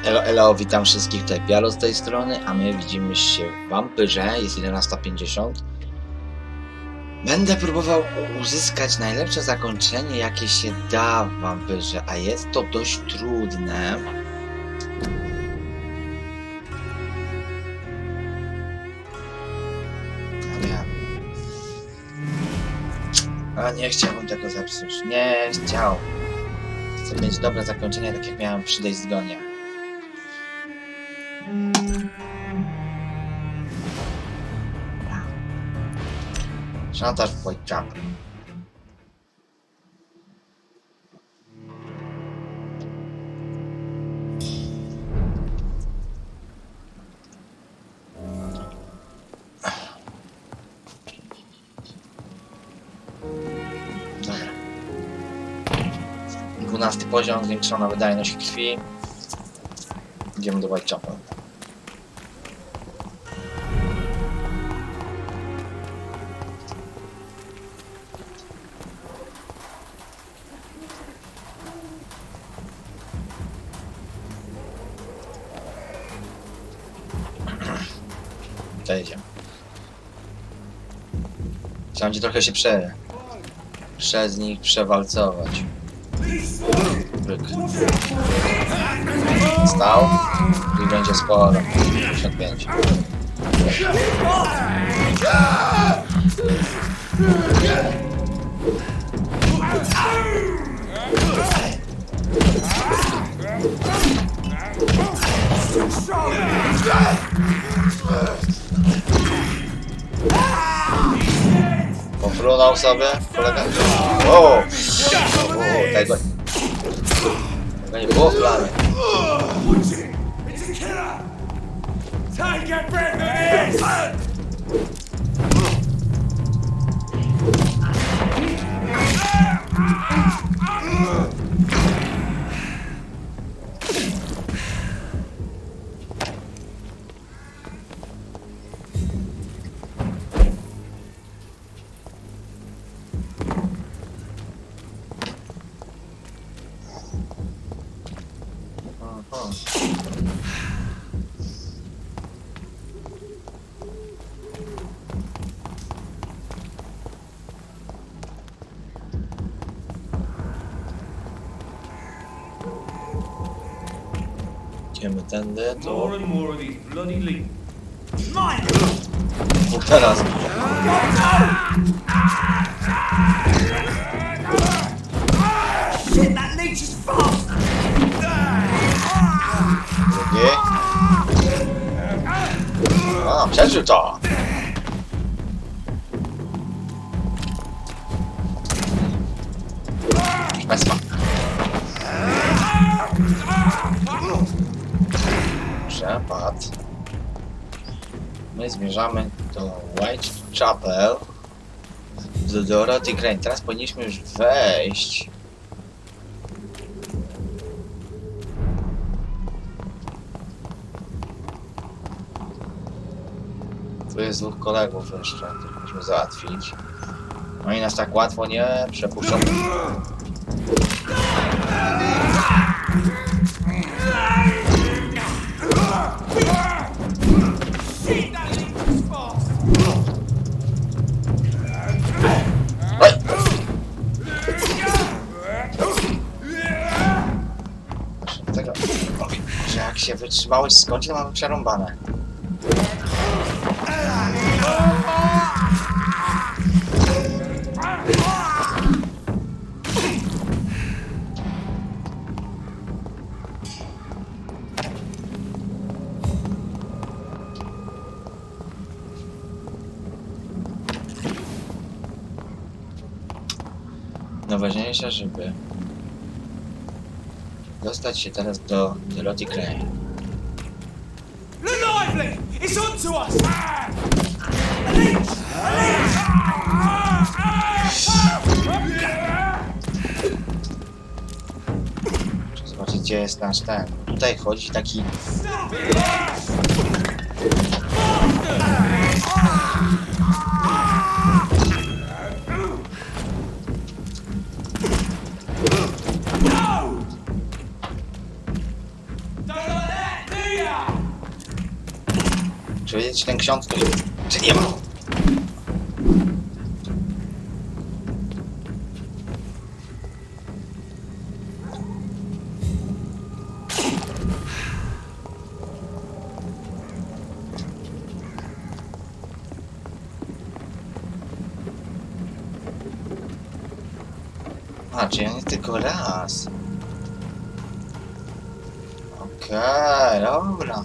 Elo, elo, witam wszystkich, tutaj Pialo z tej strony, a my widzimy się w Vampyrze, jest 11:50. Będę próbował uzyskać najlepsze zakończenie, jakie się da w Vampyrze, a jest to dość trudne. Nie chciałbym tego zepsuć, nie chciał. Chcę mieć dobre zakończenie, tak jak miałem przy Days Gone'ie. Szantaż w Whitechapel. Dobra. 12 poziom, zwiększona wydajność krwi. Idziemy do Whitechapel. To idziemy. Chciałem ci trochę się przez nich przewalcować. Bryk. Stał i będzie sporo. 55. Pofrunął sobie kolega. O, tego nie było w planie. Idziemy tędy, tu. Teraz. Drugi. A, przeżył to. Proszę Państwa. Przepad. My zmierzamy do Whitechapel, do Dorothy Crane. Teraz powinniśmy już wejść. Tu jest dwóch kolegów jeszcze, których musimy załatwić. No i nas tak łatwo nie przepuszczą. Tego, że jak się wytrzymałość skończy, to mamy przerąbane. Najważniejsze, żeby dostać się teraz do Dorothy Crane. Lively! It's on to us! Muszę zobaczyć, gdzie jest nasz ten. Tutaj chodzi taki... Don't let Czy wiedzieć, czy ten ksiądz tu jest? Czy nie ma? A, czyli on jest tylko raz. Okej, dobra.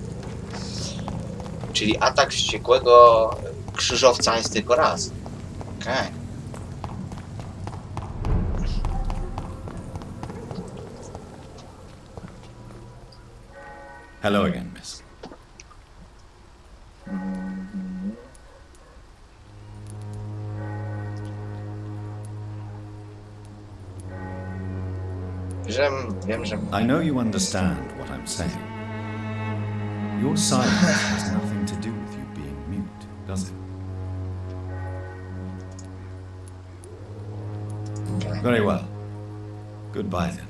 Czyli atak wściekłego krzyżowca jest tylko raz. Okej. Hello again, miss. Wiem, że... I know you understand what I'm saying. Your silence has nothing to do with you being mute, does it? Okay. Very well. Goodbye then.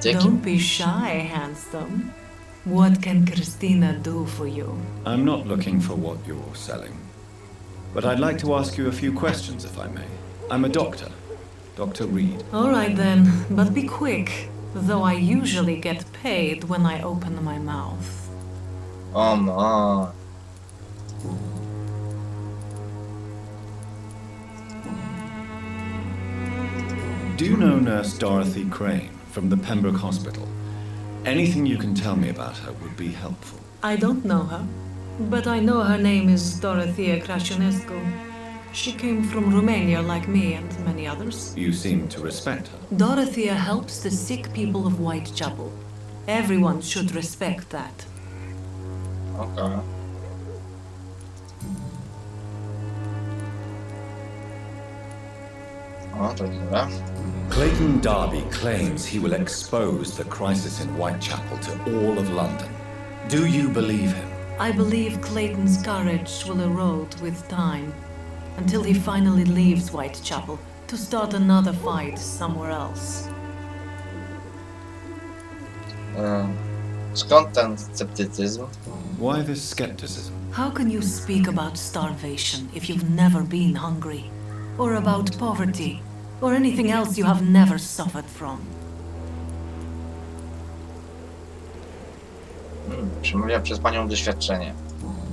Don't be shy, handsome. What can Christina do for you? I'm not looking for what you're selling. But I'd like to ask you a few questions, if I may. I'm a doctor. Dr. Reed. All right then, but be quick. Though I usually get paid when I open my mouth. Oh man. Do you know Nurse Dorothy Crane from the Pembroke Hospital? Anything you can tell me about her would be helpful. I don't know her, but I know her name is Dorothea Crăciunescu. She came from Romania like me and many others. You seem to respect her. Dorothea helps the sick people of Whitechapel. Everyone should respect that. Okay. O, to dobra. Clayton Darby claims he will expose the crisis in Whitechapel to all of London. Do you believe him? I believe Clayton's courage will erode with time, until he finally leaves Whitechapel to start another fight somewhere else. Skąd ten sceptycyzm? Why this skepticism? How can you speak about starvation if you've never been hungry? Or about poverty? Or anything else you have never suffered from? Przemawia przez panią doświadczenie.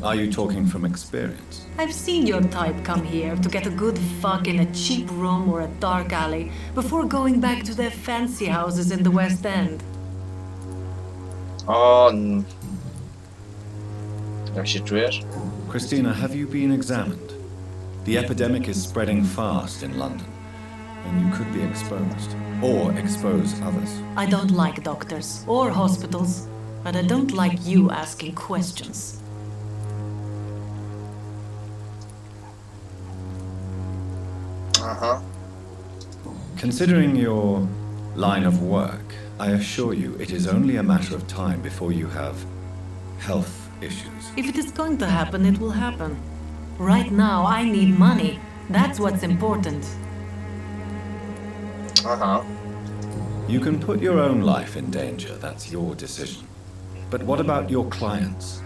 Are you talking from experience? I've seen your type come here to get a good fuck in a cheap room or a dark alley before going back to their fancy houses in the West End. O, jak się czujesz? Christina, have you been examined? The epidemic is spreading fast in London, and you could be exposed, or expose others. I don't like doctors or hospitals, but I don't like you asking questions. Aha. Considering your line of work, I assure you it is only a matter of time before you have health issues. If it is going to happen, it will happen. Right now, I need money. That's what's important. Aha. You can put your own life in danger, that's your decision. But what about your clients?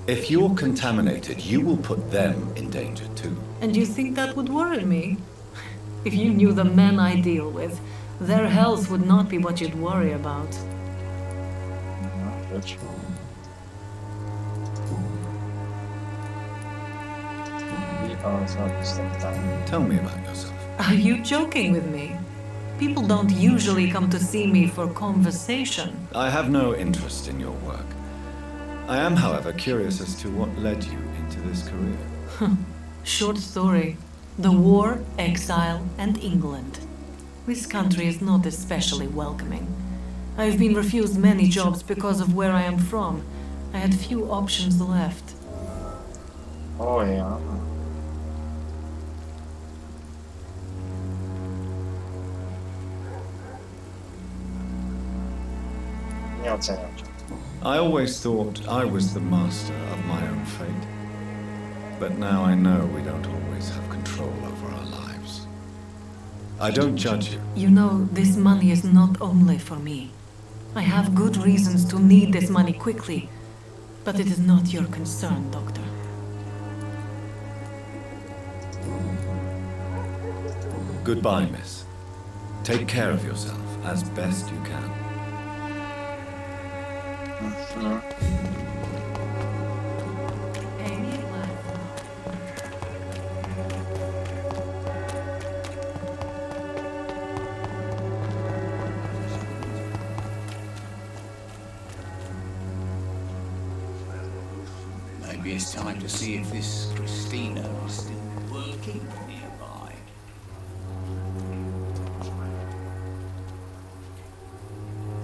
If you're contaminated, you will put them in danger too. And you think that would worry me? If you knew the men I deal with, their health would not be what you'd worry about. Rzecz. I osobiste pytanie. Tell me about yourself. Are you joking with me? People don't usually come to see me for conversation. I have no interest in your work. I am, however, curious as to what led you into this career. Short story. The war, exile, and England. This country is not especially welcoming. I've been refused many jobs because of where I am from. I had few options left. O ja. oceniać. I always thought I was the master of my own fate. But now I know we don't always have control over our lives. I don't judge you. You know, this money is not only for me. I have good reasons to need this money quickly, but it is not your concern, Doctor. Goodbye, miss. Take care of yourself as best you can. Maybe it's time to see if this Christina is still working nearby.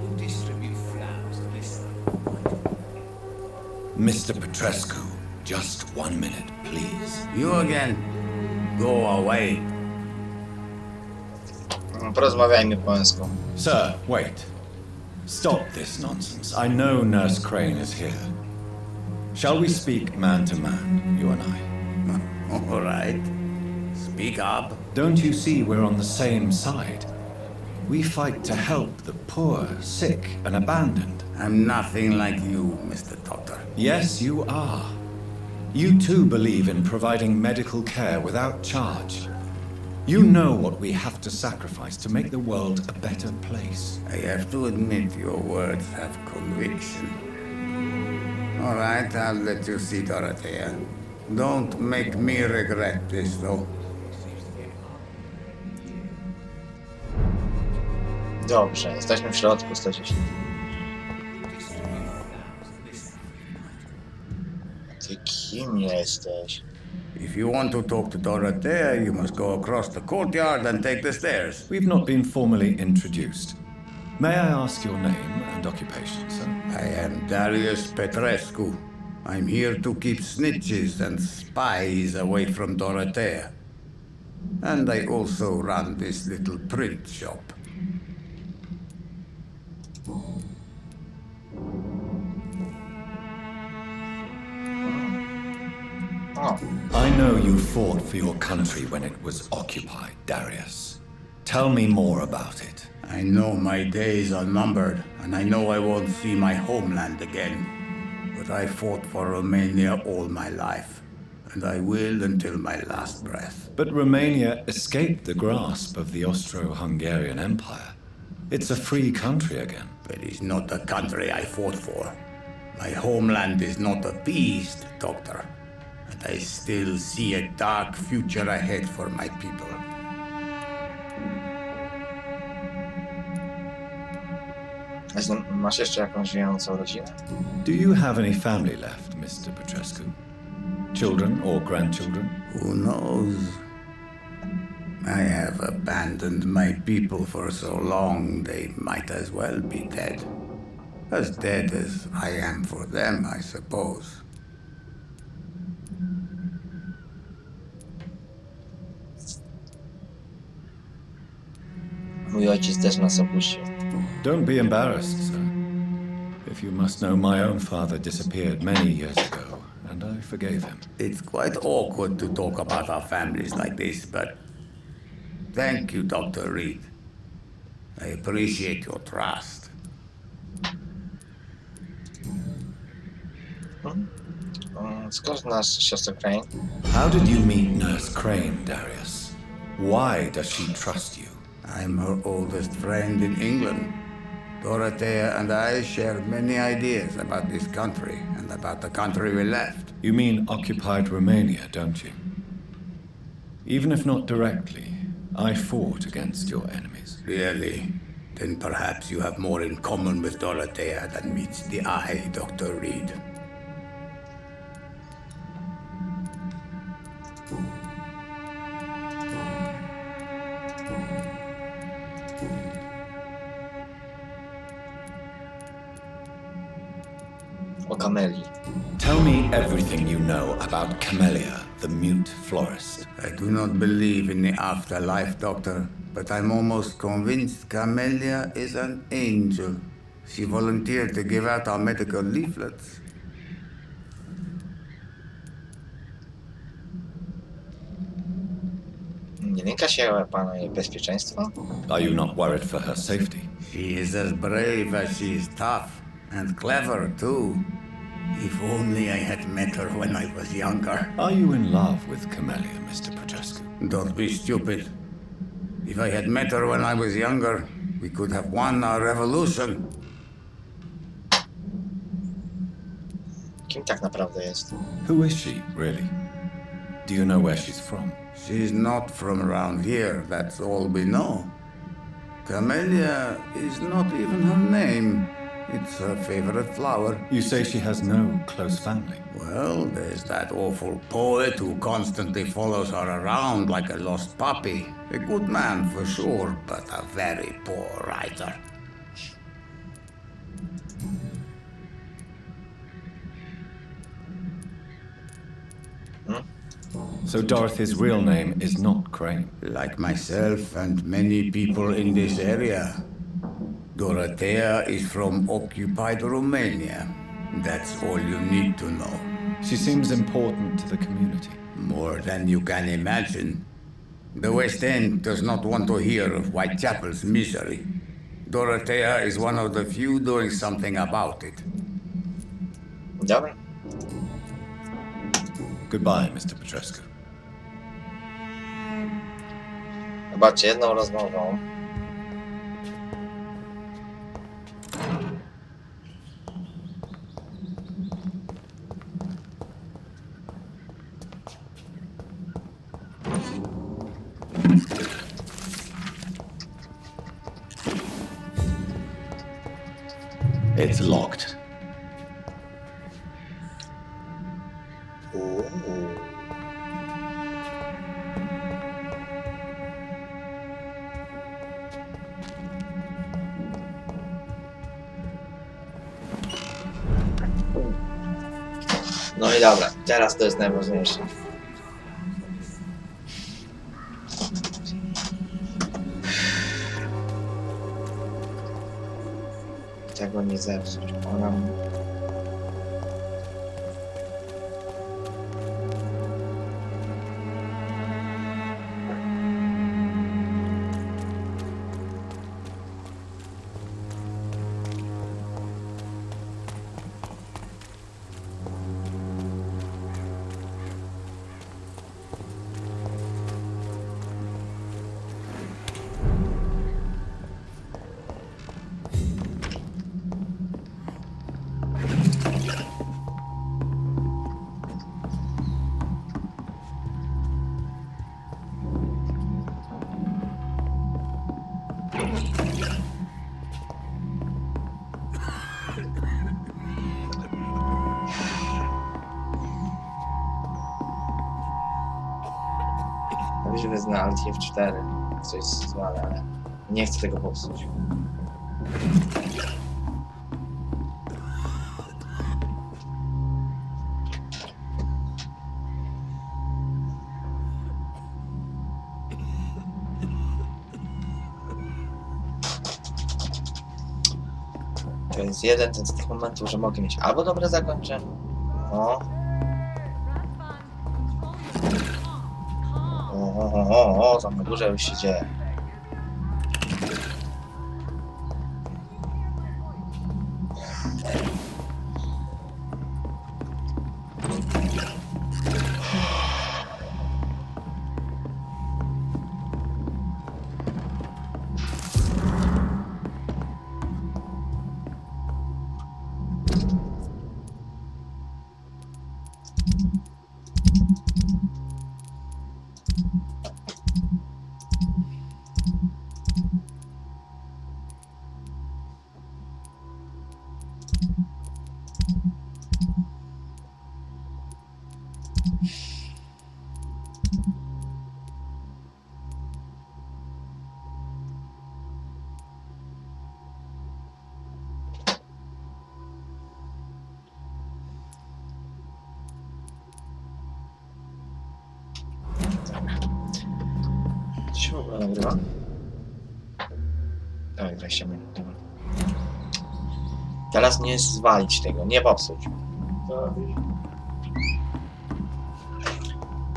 Who distribute flowers to this? Mr. Petrescu, just 1 minute, please. You again? Go away. Porozmawiajmy po męsku. Sir, wait. Stop this nonsense. I know Nurse Crane is here. Shall we speak man to man, you and I? All right. Speak up. Don't you see we're on the same side? We fight to help the poor, sick, and abandoned. I'm nothing like you, Mr. Doctor. Yes, you are. You too believe in providing medical care without charge. You know what we have to sacrifice to make the world a better place. I have to admit your words have conviction. All right, I'll let you see Dorothea. Don't make me regret this, though. Dobrze, jesteśmy w środku 110. Ty kim jesteś? If you want to talk to Dorothea, you must go across the courtyard and take the stairs. We've not been formally introduced. May I ask your name and occupation, sir? I am Darius Petrescu. I'm here to keep snitches and spies away from Dorothea. And I also run this little print shop. O, I know you fought for your country when it was occupied, Darius. Tell me more about it. I know my days are numbered, and I know I won't see my homeland again. But I fought for Romania all my life, and I will until my last breath. But Romania escaped the grasp of the Austro-Hungarian Empire. It's a free country again. But it's not the country I fought for. My homeland is not appeased, Doctor. And I still see a dark future ahead for my people. masz jeszcze jakąś żyjącą rodzinę? Do you have any family left, Mr. Petrescu? Children or grandchildren? Who knows? I have abandoned my people for so long they might as well be dead. As dead as I am for them, I suppose. Mój ojciec też nas opuścił. Don't be embarrassed, sir. If you must know, my own father disappeared many years ago, and I forgave him. It's quite awkward to talk about our families like this, but thank you, Dr. Reed. I appreciate your trust. Skąd znasz siostrę Crane? How did you meet Nurse Crane, Darius? Why does she trust you? I'm her oldest friend in England. Dorothea and I share many ideas about this country and about the country we left. You mean occupied Romania, don't you? Even if not directly, I fought against your enemies. Really? Then perhaps you have more in common with Dorothea than meets the eye, Dr. Reed. O Kameli. Tell me everything you know about Camellia, the mute florist. I do not believe in the afterlife, Doctor, but I'm almost convinced Camellia is an angel. She volunteered to give out our medical leaflets. Nie lęka się pan o jej bezpieczeństwo? Are you not worried for her safety? She is as brave as she is tough, and clever too. If only I had met her when I was younger. Are you in love with Camellia, Mr. Prochaska? Don't be stupid. If I had met her when I was younger, we could have won our revolution. Kim tak naprawdę jest? Who is she, really? Do you know where she's from? She's not from around here, that's all we know. Camellia is not even her name. It's her favorite flower. You say she has no close family. Well, there's that awful poet who constantly follows her around like a lost puppy. A good man for sure, but a very poor writer. So Dorothy's real name is not Crane. Like myself and many people in this area. Dorothea is from occupied Romania. That's all you need to know. She seems important to the community. More than you can imagine. The West End does not want to hear of Whitechapel's misery. Dorothea is one of the few doing something about it. Dobra. Goodbye, Mr. Petrescu. Zobaczcie, jedną rozmową. It's locked. No i dobra, teraz to jest najważniejsze. Tego nie zepsuć. Ona... Że wezmę Alt F4, coś zwane, ale nie chcę tego popsuć. To jest jeden z tych momentów, że mogę mieć albo dobre zakończenie, tam na górze już się dzieje. Się w ogóle nagrywa? Tak, 20 minut, dobra. Teraz nie zwalić tego, nie popsuć.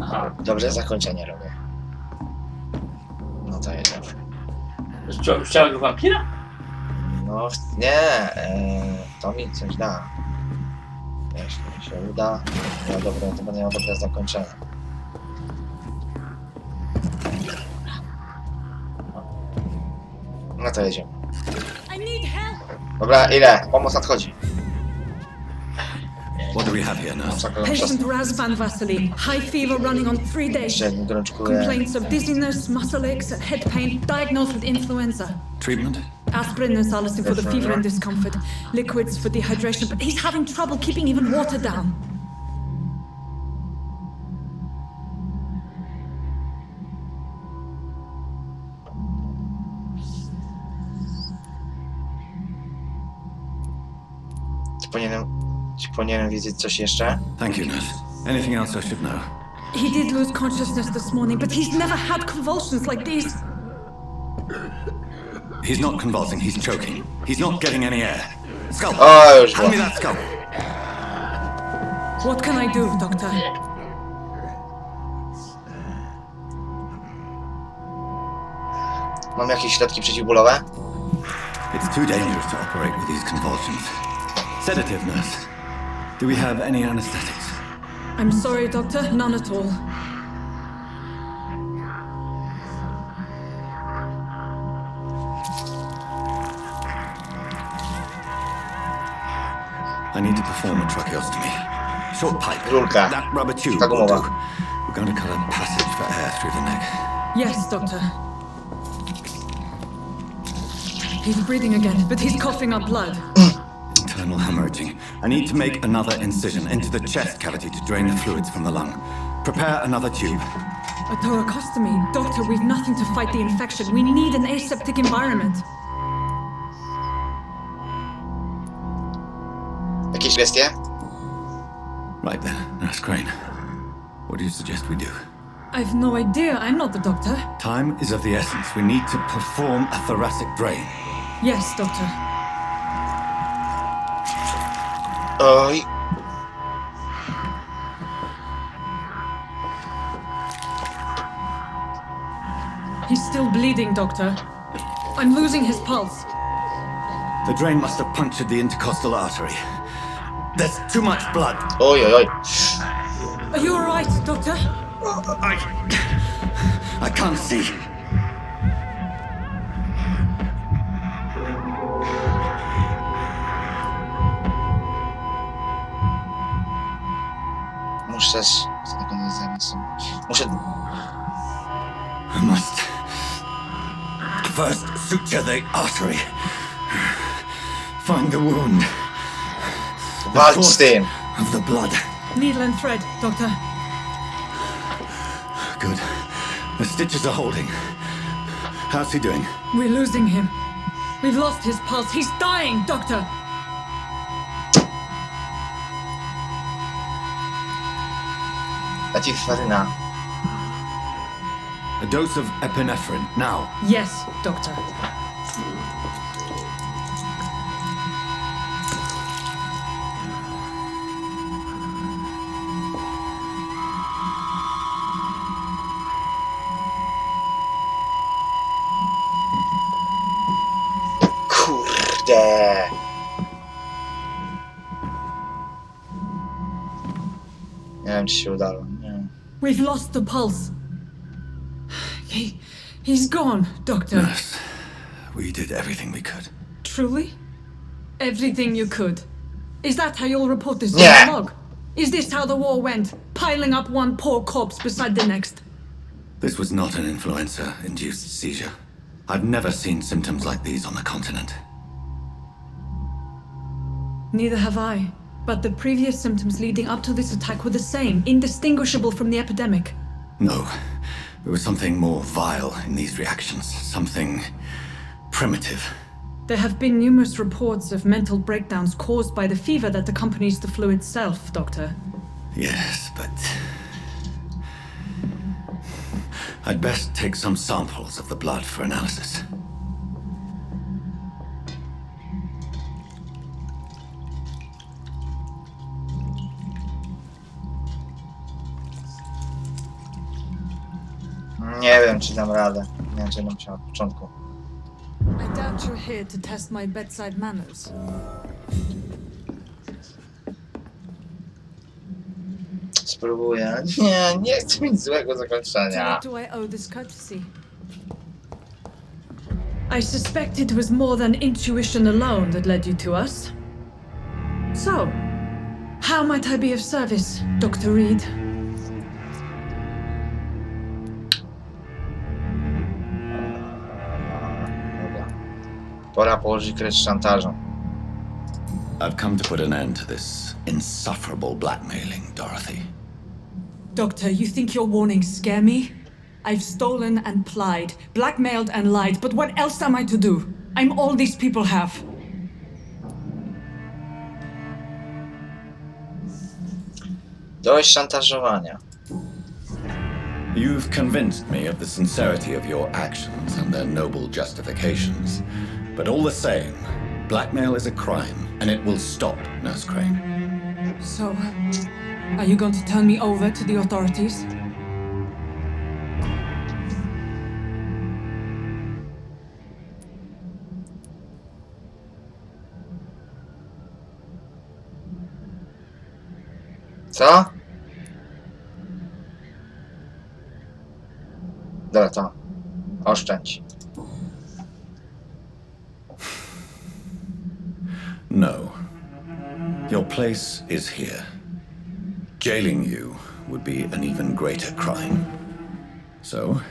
Aha. Dobrze, zakończenie robię. No to jedziemy. Chciałem go wampira? No nie, to mi coś da. Jeśli mi się uda, to będę miał dobre zakończenie. No to jedziemy. Dobra, ile? Pomoc nadchodzi. What do we have here, nurse? Patient Razvan Vasily, high fever running on 3 days. Jeszcze jedną gorączkuję. Complaints of dizziness, muscle aches, head pain, diagnosed with influenza. Treatment? Aspirin and salicin for the fever and discomfort, liquids for dehydration, but he's having trouble keeping even water down. Czy powinienem wiedzieć coś jeszcze? Thank you, nurse. Anything else I should know? He did lose consciousness this morning, but he's never had convulsions like these. He's not convulsing, he's choking. He's not getting any air. Skull! O, już Hand me było. that skull! What can I do, Doctor? Mam jakieś środki przeciwbólowe? It's too dangerous to operate with these convulsions. Sedative, nurse. Do we have any anesthetics? I'm sorry, Doctor, none at all. I need to perform a tracheostomy. Short pipe. Rurka. That rubber tube Tak will umowa. do. We're going to cut a passage for air through the neck. Yes, Doctor. He's breathing again, but he's coughing up blood. Internal hemorrhaging. I need to make another incision into the chest cavity to drain the fluids from the lung. Prepare another tube. A thoracostomy. Doctor, we've nothing to fight the infection. We need an aseptic environment. Jakieś sugestie? Right then, Nurse Crane. What do you suggest we do? I've no idea. I'm not the doctor. Time is of the essence. We need to perform a thoracic drain. Yes, Doctor. Oj. He's still bleeding, Doctor. I'm losing his pulse. The drain must have punctured the intercostal artery. There's too much blood. Oj, oj, oj. Are you alright, Doctor? I can't see. Muszę Muszę... I must first suture the artery. Find the wound. Walcz z tym. Of the blood. Needle and thread, Doctor. Good. The stitches are holding. How's he doing? We're losing him. We've lost his pulse. He's dying, Doctor. Nacisfaryna. A dose of epinephrine, now. Yes, Doctor. Kurde. Nie wiem, czy się udało. Nie. We've lost the pulse. He's gone, Doctor. Nurse, we did everything we could. Truly? Everything you could. Is that how you'll report this Yeah. in the log? Is this how the war went? Piling up one poor corpse beside the next? This was not an influenza-induced seizure. I've never seen symptoms like these on the continent. Neither have I. But the previous symptoms leading up to this attack were the same, indistinguishable from the epidemic. No, there was something more vile in these reactions. Something primitive. There have been numerous reports of mental breakdowns caused by the fever that accompanies the flu itself, Doctor. Yes, but... I'd best take some samples of the blood for analysis. Nie wiem, czy dam radę. Nie wiem, czy dam się od początku. I doubt you're here to test my bedside manners. Spróbuję. Nie chcę mieć złego To zakończenia. what do I owe this courtesy? I suspect it was more than intuition alone that led you to us. So, how might I be of service, Dr. Reed? Dobra. Pora położyć kres szantażom. I've come to put an end to this insufferable blackmailing, Dorothy. Doctor, you think your warnings scare me? I've stolen and plied, blackmailed and lied, but what else am I to do? I'm all these people have. Dość szantażowania. You've convinced me of the sincerity of your actions and their noble justifications. But all the same, blackmail is a crime, and it will stop, Nurse Crane. So, are you going to turn me over to the authorities? Co? Dobra, to. Oszczędź. No. Your place is here. Jailing you would be an even greater crime. So,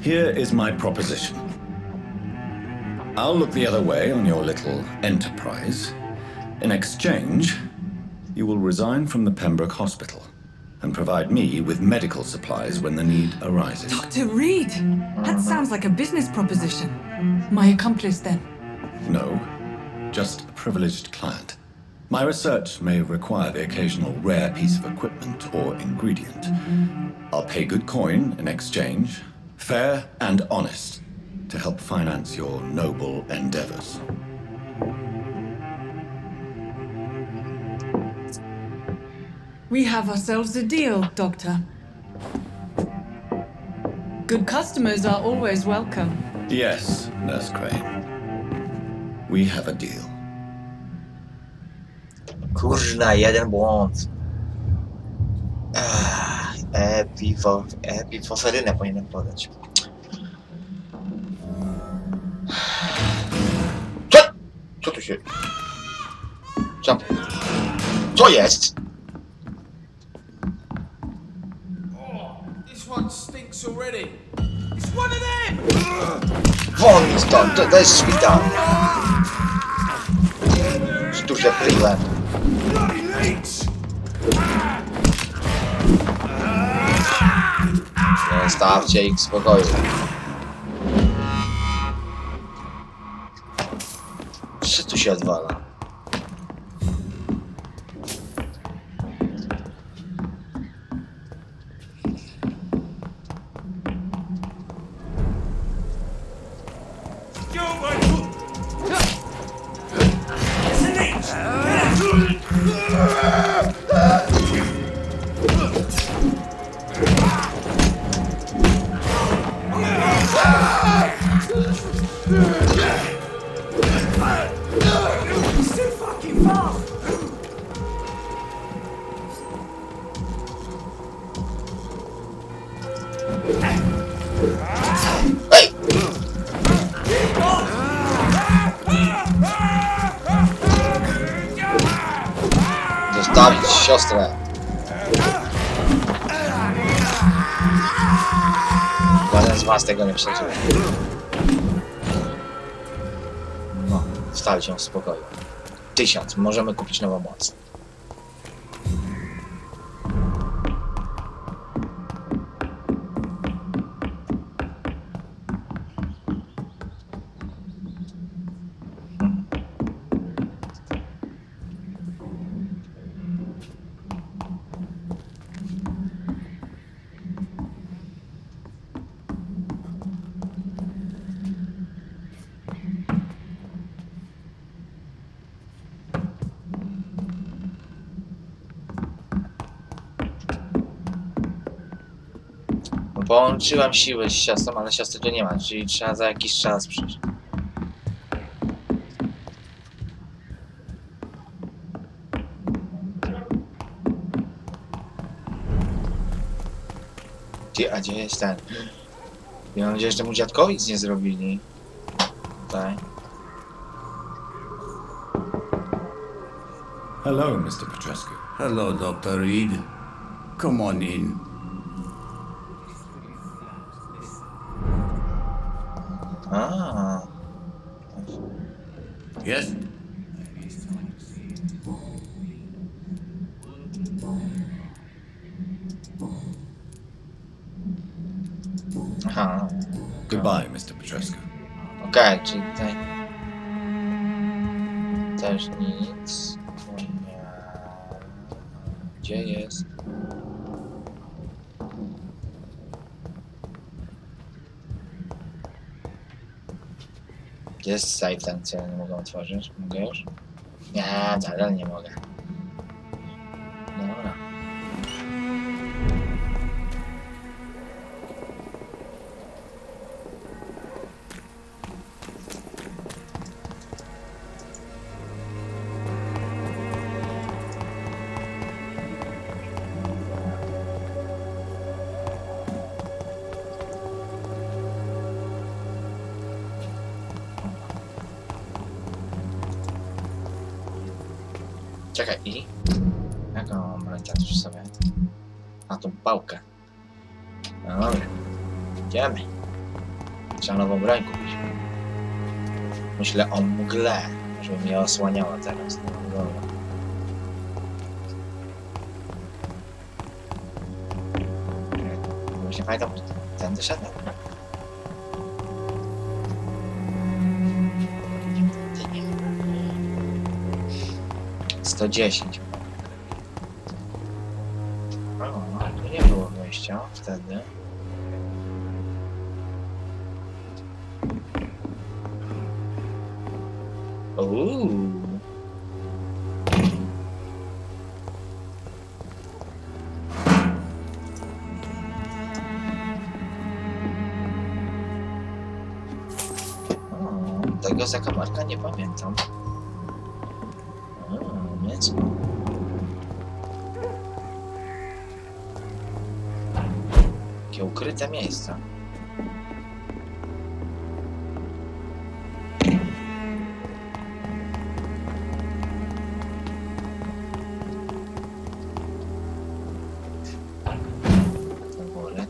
here is my proposition. I'll look the other way on your little enterprise. In exchange, you will resign from the Pembroke Hospital and provide me with medical supplies when the need arises. Dr. Reed! That sounds like a business proposition. My accomplice, then. No, just a privileged client. My research may require the occasional rare piece of equipment or ingredient. I'll pay good coin in exchange, fair and honest, to help finance your noble endeavors. We have ourselves a deal, Doctor. Good customers are always welcome. Yes, Nurse Crane. We have a deal. Kurna, jeden błąd. Epifosferynę powinienem podać. Co? Co tu się... Co jest? This one stinks already. It's one of them! Won mi stąd, to jest szpital. Tu się pryłem. Zostawcie ich w spokoju. Co tu się odwala? Ej! Zostawić siostrę. Żaden z was tego nie przeżył. No, zostawić ją w spokoju. 1000, możemy kupić nową moc. Połączyłem siły z siostrą, ale siostry tu nie ma, czyli trzeba za jakiś czas przyjść. A gdzie jest ten? Ja mam nadzieję, że temu dziadkowi nic nie zrobili. Tutaj. Hello, Mr. Petrescu. Hello, Dr. Reed. Come on in. A. Yes? Aha. Goodbye, Mr. Petrescu. Okej, czyli tutaj... Też nic. Nie. Gdzie jest? Gdzie jest save ten, co ja nie mogę otworzyć? Mogę już? Nie, dalej nie mogę. Dobra. Czekaj, i? Jaką mam broń teraz przy sobie? A, tą pałkę. No dobra. Idziemy. Trzeba nową broń kupić. Myślę o mgle, żeby mnie osłaniała teraz. No dobra. Właśnie pamiętam, że tędy szedłem. To 10. O, tu nie było wyjścia wtedy. Tego zakamarka nie pamiętam. Więc... Jakie ukryte miejsca.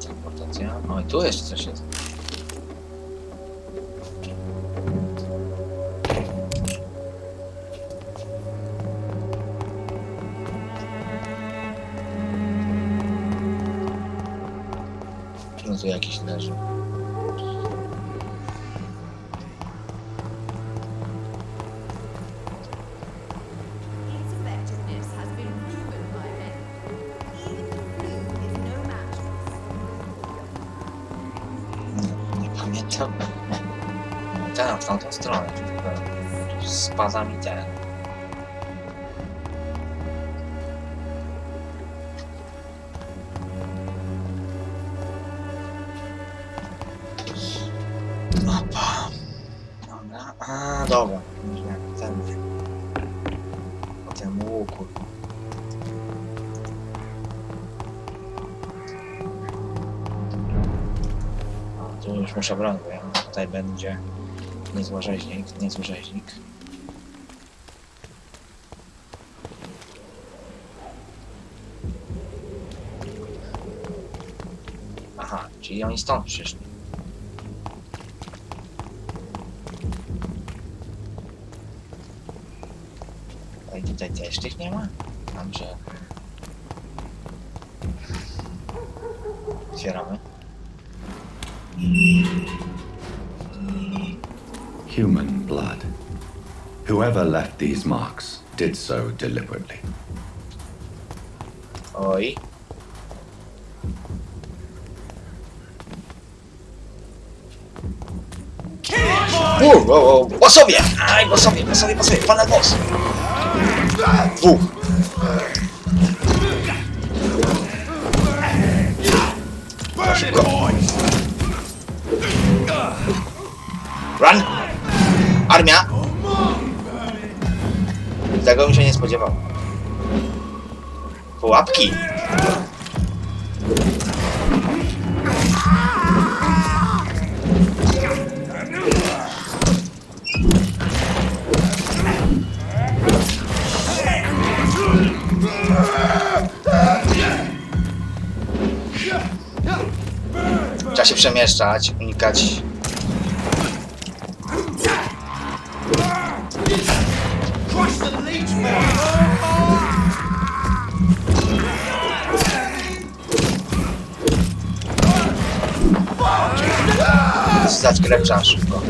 Teleportacja. O, i tu jeszcze coś jest. Tu jakiś leży. Nie pamiętam. Ten w tamtą stronę. Spada mi ten. Dobra, ten po tym łuku. O, tu już muszę broń, bo ja tutaj będzie niezły rzeźnik. Aha, czyli oni stąd przyszli. I tutaj też tych nie ma? Dobrze. Otwieramy. Human blood. Whoever left these marks did so deliberately. Oj. Wow, bosowie! Aj, bosowie, pana boss! Dwóch! Szybko. Run! Armia! Tego bym się nie spodziewał. Pułapki! Trzeba się przemieszczać, unikać. Zdać grepcza szybko.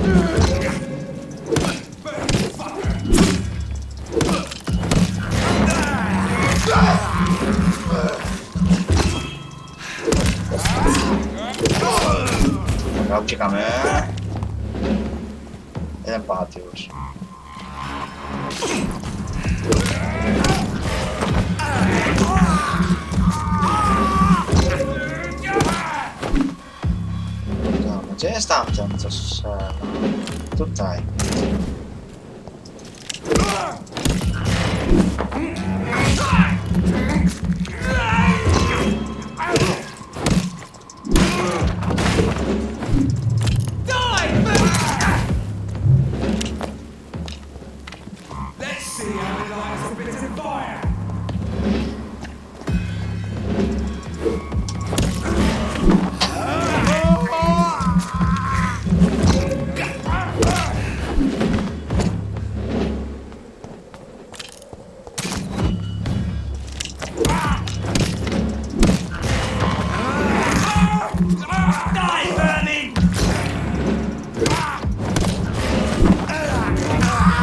Dobra, uciekamy. Jeden padł już. Dobra, gdzie jest tamten, co strzela? Tutaj.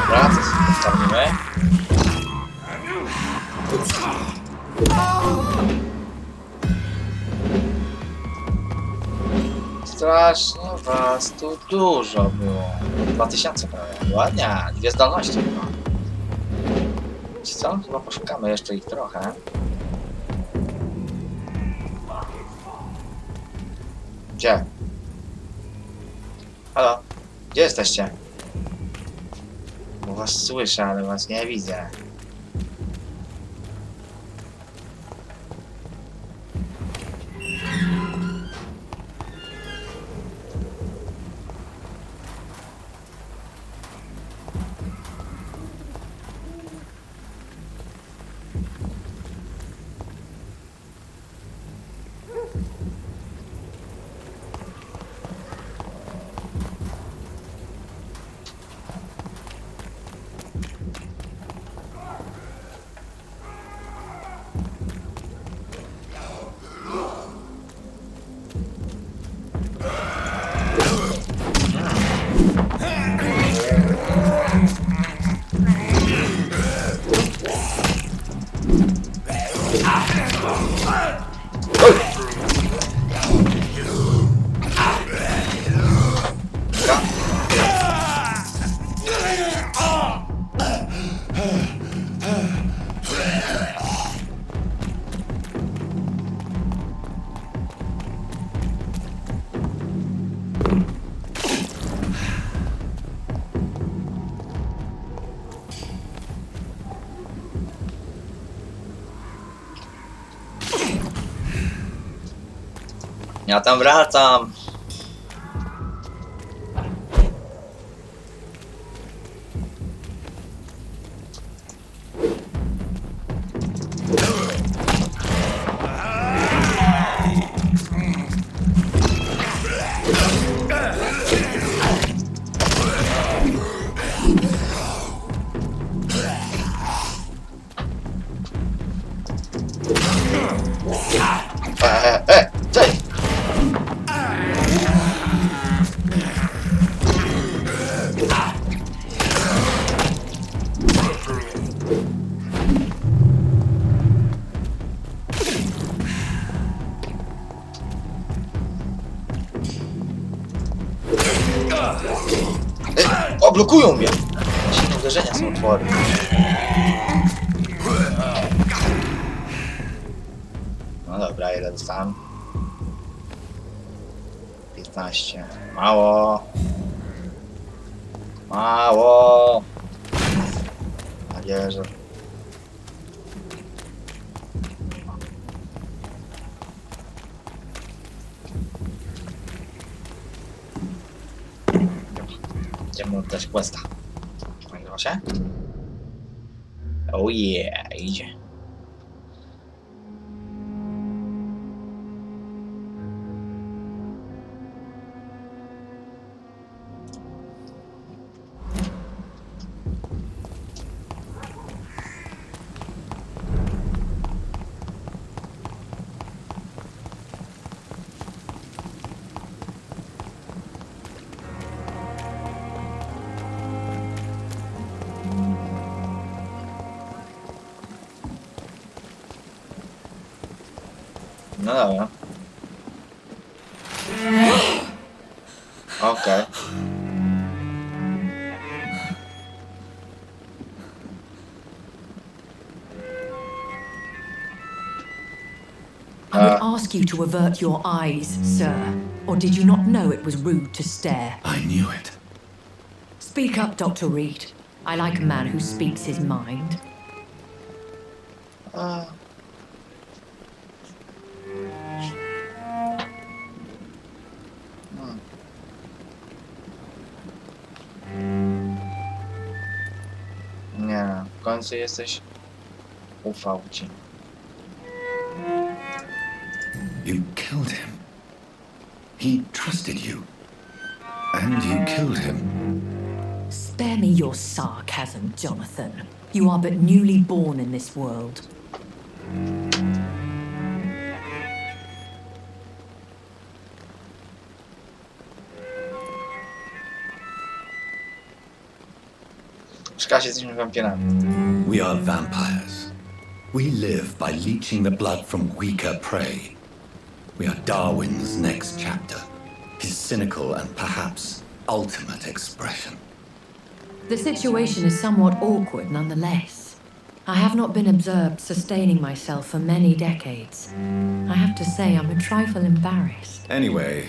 Dobra, zostawimy. Strasznie was tu dużo było. 2000 prawie. Ładnie, dwie zdolności chyba. Co? Chyba poszukamy jeszcze ich trochę. Gdzie? Halo? Gdzie jesteście? Bo was słyszę, ale was nie widzę. Ja tam wracam. Cześć! O, blokują mnie! Silne uderzenia są otwory. No dobra, ile dostałem? 15. Mało. Mało. A wierzę. Idziemy oddać questa. Nagrywa się? Oh yeah, idzie. No dobra. Okej. I would ask you to avert your eyes, sir. Or did you not know it was rude to stare? I knew it. Speak up, Dr. Reed. I like a man who speaks his mind. Nie, w końcu jesteś. Ufał ci. You killed him. He trusted you. And you killed him. Spare me your sarcasm, Jonathan. You are but newly born in this world. Szkoda, jesteśmy wampirami. We are vampires. We live by leeching the blood from weaker prey. We are Darwin's next chapter. His cynical and perhaps ultimate expression. The situation is somewhat awkward nonetheless. I have not been observed sustaining myself for many decades. I have to say I'm a trifle embarrassed. Anyway,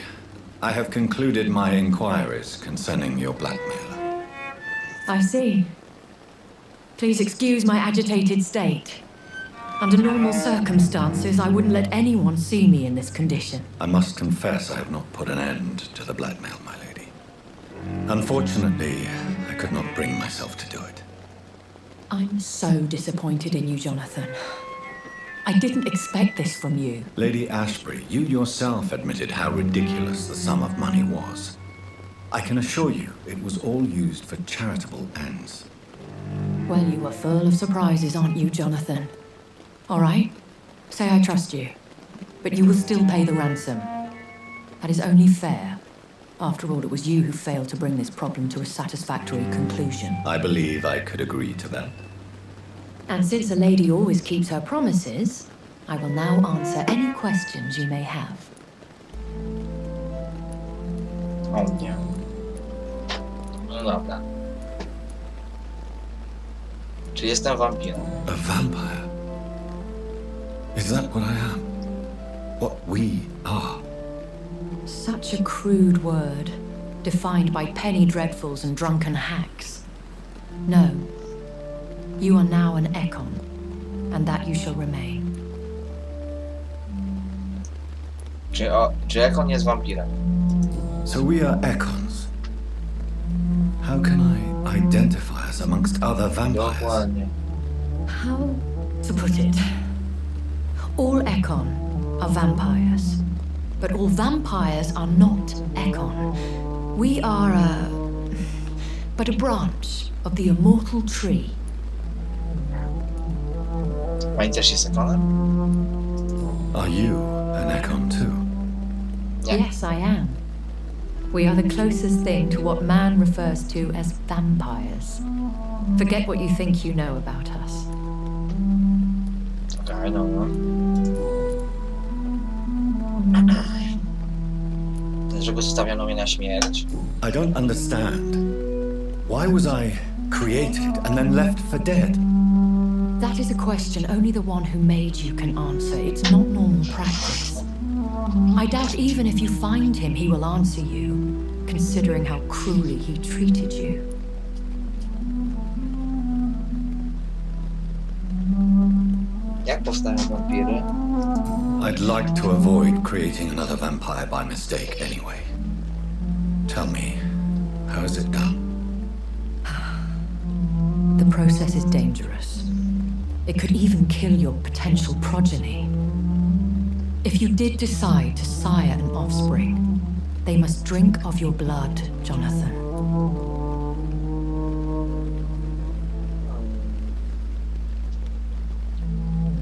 I have concluded my inquiries concerning your blackmailer. I see. Please excuse my agitated state. Under normal circumstances, I wouldn't let anyone see me in this condition. I must confess I have not put an end to the blackmail, my lady. Unfortunately, I could not bring myself to do it. I'm so disappointed in you, Jonathan. I didn't expect this from you. Lady Ashbury, you yourself admitted how ridiculous the sum of money was. I can assure you it was all used for charitable ends. Well, you are full of surprises, aren't you, Jonathan? All right, say I trust you, but you will still pay the ransom. That is only fair. After all, it was you who failed to bring this problem to a satisfactory conclusion. I believe I could agree to that. And since a lady always keeps her promises, I will now answer any questions you may have. O nie. No dobra. Czy jestem wampirem? A vampire? Is that what I am? What we are? Such a crude word, defined by penny dreadfuls and drunken hacks. No. You are now an Ekon, and that you shall remain. Czy Ekon jest wampirem? So we are Ekons. How can I identify us amongst other vampires? Dokładnie. How to put it? All Ekon are vampires, but all vampires are not Ekon. We are but a branch of the immortal tree. Pani też jest Ekonem? Are you an Ekon too? Yeah. Yes, I am. We are the closest thing to what man refers to as vampires. Forget what you think you know about us. Okay, no. Dlaczego zostawiono mnie na śmierć? I don't understand. Why was I created and then left for dead? That is a question only the one who made you can answer. It's not normal practice. I doubt even if you find him, he will answer you, considering how cruelly he treated you. Jak powstają wampiry? I'd like to avoid creating another vampire by mistake anyway. Tell me, how is it done? The process is dangerous. It could even kill your potential progeny. If you did decide to sire an offspring, they must drink of your blood, Jonathan.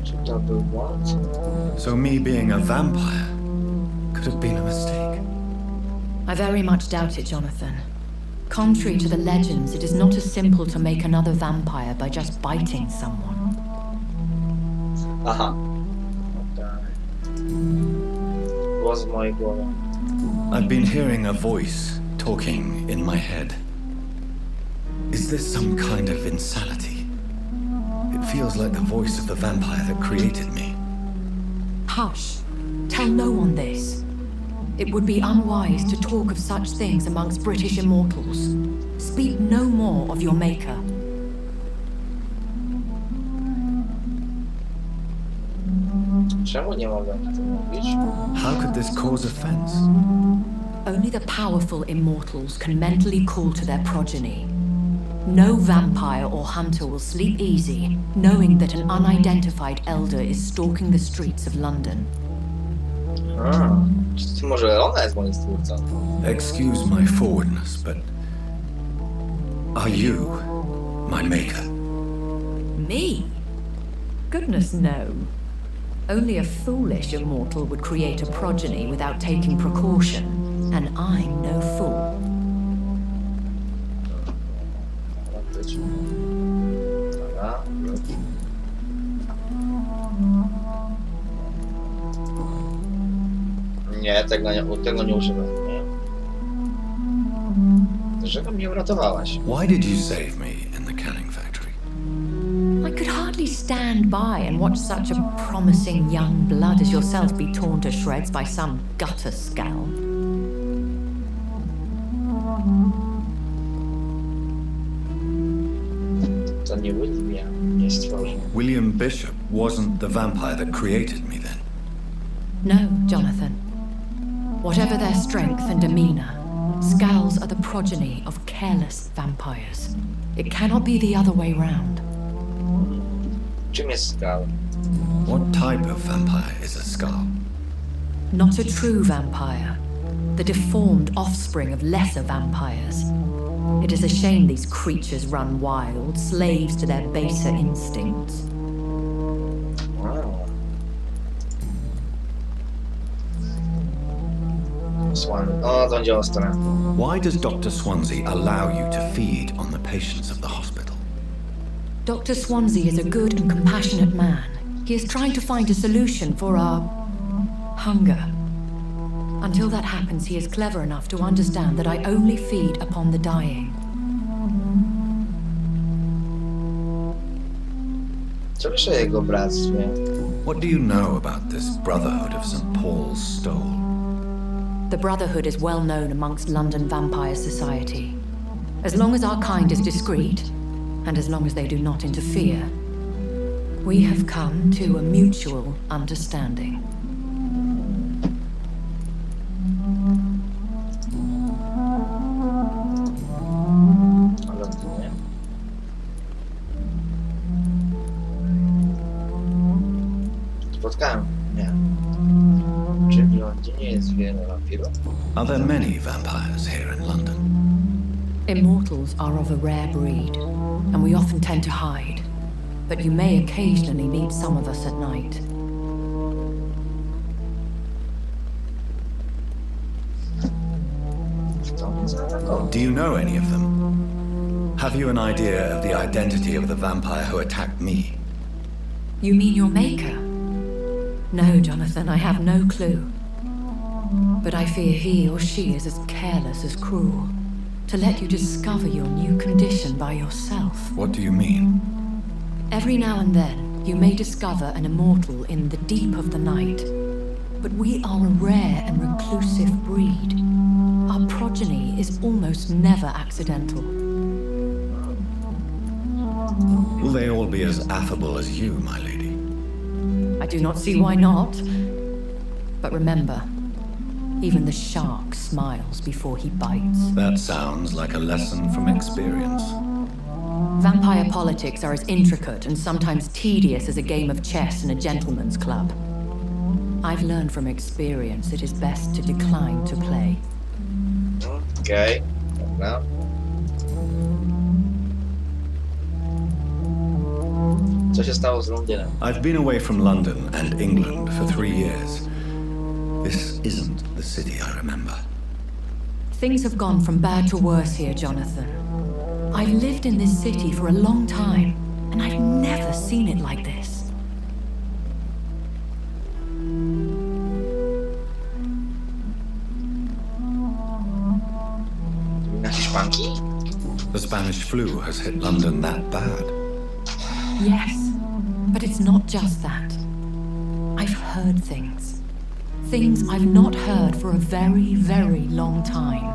Czy to był błąd? So me being a vampire could have been a mistake. I very much doubt it, Jonathan. Contrary to the legends, it is not as simple to make another vampire by just biting someone. Aha. Głos w mojej głowie. I've been hearing a voice talking in my head. Is this some kind of insanity? It feels like the voice of the vampire that created me. Hush. Tell no one this. It would be unwise to talk of such things amongst British immortals. Speak no more of your maker. Czemu nie mogę o tym mówić? How could this cause offense? Only the powerful immortals can mentally call to their progeny. No vampire or hunter will sleep easy, knowing that an unidentified elder is stalking the streets of London. Czy może ona jest moim stwórcą? Excuse my forwardness, but are you my maker? Me? Goodness, no. Only a foolish immortal would create a progeny without taking precaution, and I'm no fool. Dobra, nie, tego nie używam, nie? Dlaczego mnie uratowałaś? Why did you save me in the canning factory? I could hardly stand by and watch such a promising young blood as yourself be torn to shreds by some gutter scowl. To nie William mnie stworzył. William Bishop wasn't the vampire that created me then. No, Jonathan. Whatever their strength and demeanor, scowls are the progeny of careless vampires. It cannot be the other way round. Czym jest skał? What type of vampire is a skull? Not a true vampire, the deformed offspring of lesser vampires. It is a shame these creatures run wild, slaves to their baser instincts. Wow. Swan. O, to będzie ostre. Why does Dr. Swansea allow you to feed on the patients of the hospital? Dr. Swansea is a good and compassionate man. He is trying to find a solution for our hunger. Until that happens, he is clever enough to understand that I only feed upon the dying. Co wiesz o jego bractwie? What do you know about this Brotherhood of St. Paul's Stole? The Brotherhood is well known amongst London Vampire Society. As long as our kind is discreet, and as long as they do not interfere, we have come to a mutual understanding. O Londynie. Spotkałem. Nie. Czy w Londynie jest wiele wampirów? Are there many vampires here in London? Immortals are of a rare breed, and we often tend to hide. But you may occasionally meet some of us at night. Kto mnie zaatakował? Do you know any of them? Have you an idea of the identity of the vampire who attacked me? You mean your maker? No, Jonathan, I have no clue. But I fear he or she is as careless as cruel. To let you discover your new condition by yourself. What do you mean? Every now and then, you may discover an immortal in the deep of the night. but we are a rare and reclusive breed. Our progeny is almost never accidental. Will they all be as affable as you, my lady? I do not see why not. But remember, even the shark smiles before he bites. That sounds like a lesson from experience. Vampire politics are as intricate and sometimes tedious as a game of chess in a gentleman's club. I've learned from experience it is best to decline to play. Okej, dobra. Co się stało z Londynem? I've been away from London and England for 3 years. This isn't the city I remember. Things have gone from bad to worse here, Jonathan. I've lived in this city for a long time, and I've never seen it like this. Na hiszpanki? The Spanish flu has hit London that bad. Yes, but it's not just that. I've heard things. Things I've not heard for a very, very long time.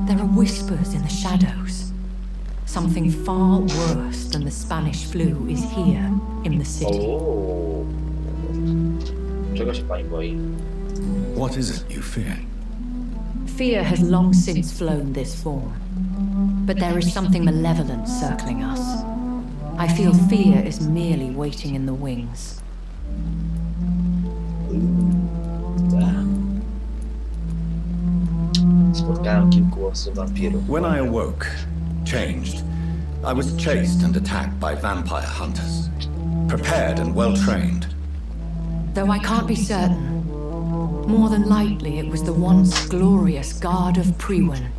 There are whispers in the shadows. Something far worse than the Spanish flu is here in the city. O. Czego się pani boi? What is it you fear? Fear has long since flown this form. But there is something malevolent circling us. I feel fear is merely waiting in the wings. Spotkałem kilku osób wampirów. When I awoke, changed, I was chased and attacked by vampire hunters. Prepared and well trained. Though I can't be certain, more than likely it was the once glorious Guard of Priwen.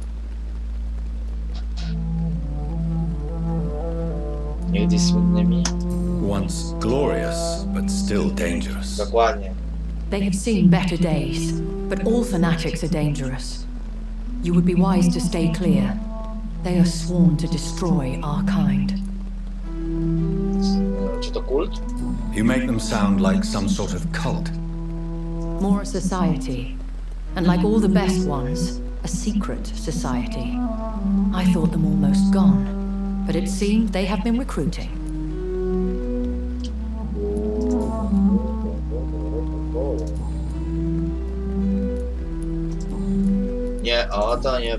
Niegdyś słynnymi? Once glorious, but still dangerous. Dokładnie. They have seen better days, but all fanatics are dangerous. You would be wise to stay clear. They are sworn to destroy our kind. Czy to kult? You make them sound like some sort of cult. More a society, and like all the best ones, a secret society. I thought them almost gone, but it seemed they have been recruiting. Nie, o to nie.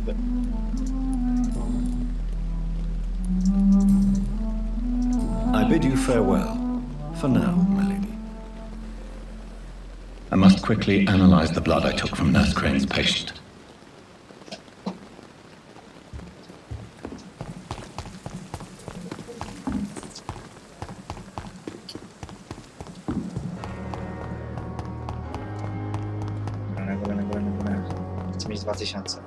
I bid you farewell, for now, my lady. I must quickly analyze the blood I took from Nurse Crane's patient. Chcę mieć 2000.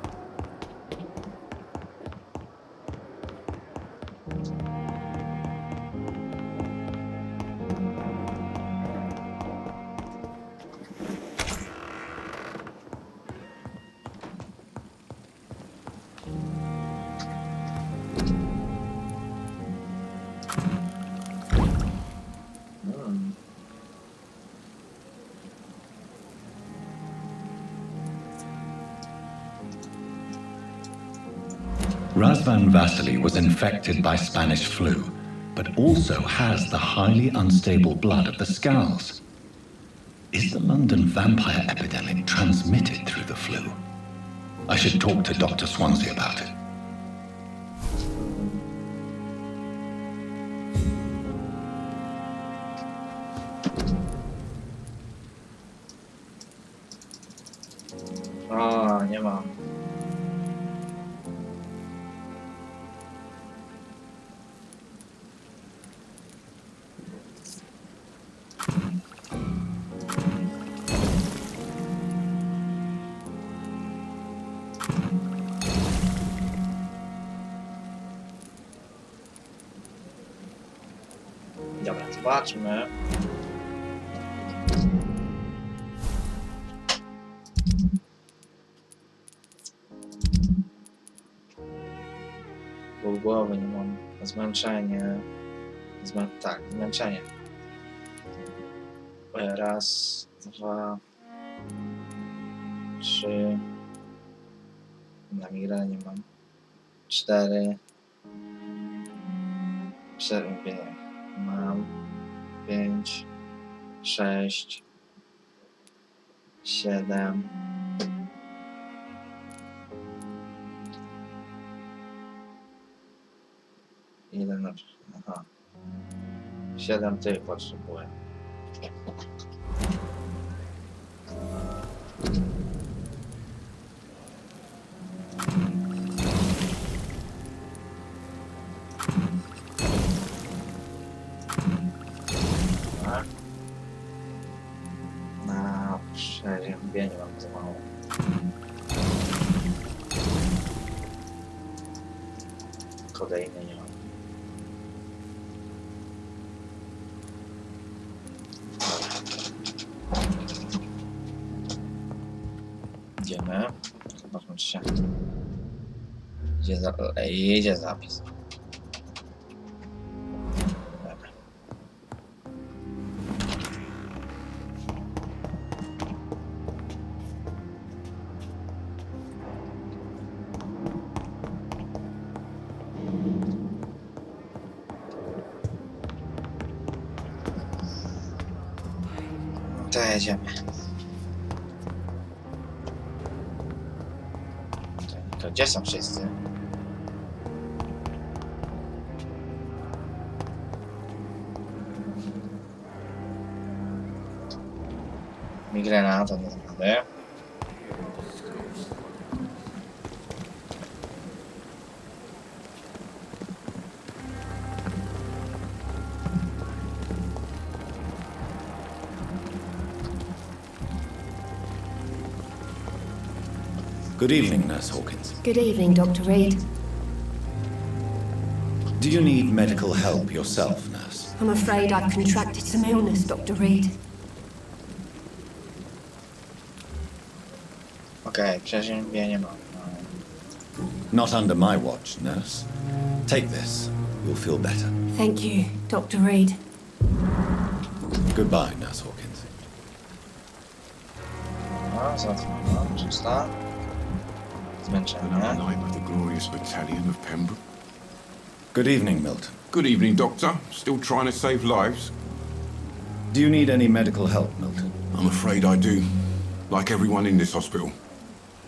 Razvan Vasily was infected by Spanish flu, but also has the highly unstable blood of the Scows. Is the London vampire epidemic transmitted through the flu? I should talk to Dr. Swansea about it. A, nie ma. Dobra, zobaczmy. Ból głowy nie mam. Zmęczenie. Tak, zmęczenie. Raz, dwa, 3. Na migrenę nie mam. 4. Przerobienie mam. 5. 6. 7. Ile na... Aha. 7 tych potrzebuję. Tak. Na przeziębienie mam za mało. Kodeiny nie mam. Idziemy. Zobaczmy, czy się... Jedzie zapis. Dobra. To jedziemy. To gdzie są wszyscy? Migrena to nie znamy. Good evening, Nurse Hawkins. Good evening, Dr. Reed. Do you need medical help yourself, nurse? I'm afraid I've contracted some illness, Dr. Reed. Okej, przeziębienie mam. Not under my watch, nurse. Take this. You'll feel better. Thank you, Dr. Reed. Goodbye, Nurse Hawkins. No, załatwiona, czysta. Zmęczenie. Another night with the glorious battalion of Pembroke. Good evening, Milton. Good evening, Doctor. Still trying to save lives? Do you need any medical help, Milton? I'm afraid I do. Like everyone in this hospital.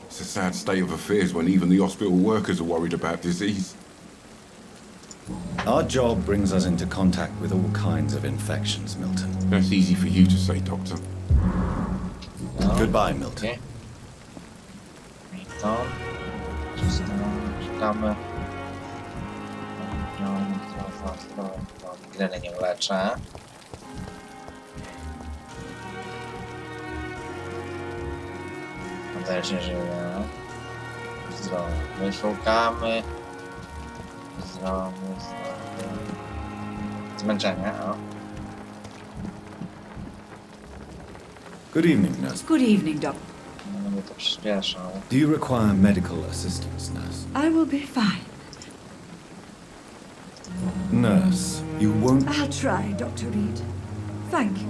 It's a sad state of affairs when even the hospital workers are worried about disease. Our job brings us into contact with all kinds of infections, Milton. That's easy for you to say, Doctor. No. Goodbye, Milton. Okay. Milton. Czysto. Czekamy. No, migreny nie leczę. On też nie żyje. Zdrowy. Szukamy. Zdrowy. Zmęczenie, o. Good evening, nurse. Good evening, Doc. Nie będę to przyspieszał. Do you require medical assistance, nurse? I will be fine. Nurse, you won't... I'll try, Dr. Reed. Thank you.